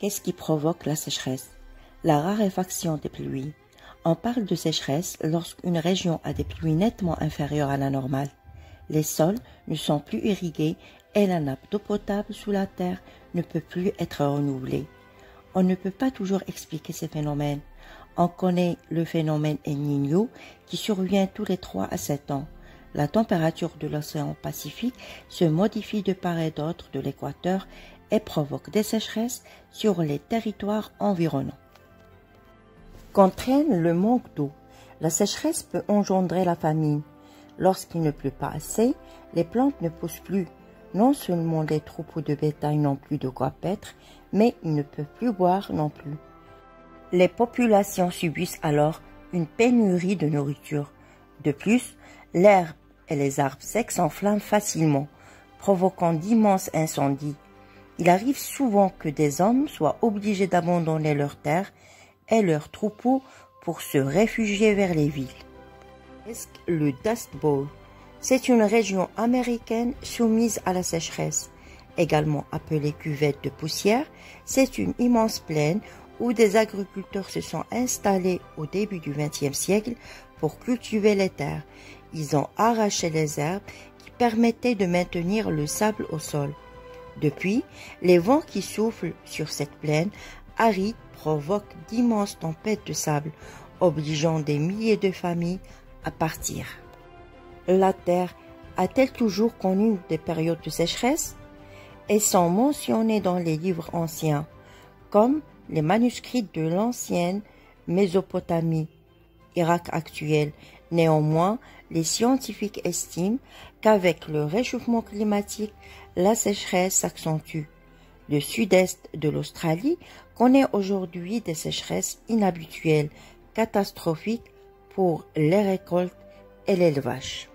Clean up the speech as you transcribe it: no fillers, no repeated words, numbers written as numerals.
Qu'est-ce qui provoque la sécheresse? La raréfaction des pluies. On parle de sécheresse lorsqu'une région a des pluies nettement inférieures à la normale. Les sols ne sont plus irrigués et la nappe d'eau potable sous la terre ne peut plus être renouvelée. On ne peut pas toujours expliquer ces phénomènes. On connaît le phénomène El Niño qui survient tous les 3 à 7 ans. La température de l'océan Pacifique se modifie de part et d'autre de l'équateur et provoque des sécheresses sur les territoires environnants. Qu'entraîne le manque d'eau? La sécheresse peut engendrer la famine. Lorsqu'il ne pleut pas assez, les plantes ne poussent plus. Non seulement les troupeaux de bétail n'ont plus de quoi paître, mais ils ne peuvent plus boire non plus. Les populations subissent alors une pénurie de nourriture. De plus, l'herbe et les arbres secs s'enflamment facilement, provoquant d'immenses incendies. Il arrive souvent que des hommes soient obligés d'abandonner leurs terres et leurs troupeaux pour se réfugier vers les villes. Qu'est-ce que le Dust Bowl? C'est une région américaine soumise à la sécheresse. Également appelée cuvette de poussière, c'est une immense plaine où des agriculteurs se sont installés au début du XXe siècle pour cultiver les terres. Ils ont arraché les herbes qui permettaient de maintenir le sable au sol. Depuis, les vents qui soufflent sur cette plaine aride provoquent d'immenses tempêtes de sable, obligeant des milliers de familles à partir. La terre a-t-elle toujours connu des périodes de sécheresse? Elles sont mentionnées dans les livres anciens, comme les manuscrits de l'ancienne Mésopotamie, Irak actuel. Néanmoins, les scientifiques estiment qu'avec le réchauffement climatique, la sécheresse s'accentue. Le sud-est de l'Australie connaît aujourd'hui des sécheresses inhabituelles, catastrophiques pour les récoltes et l'élevage.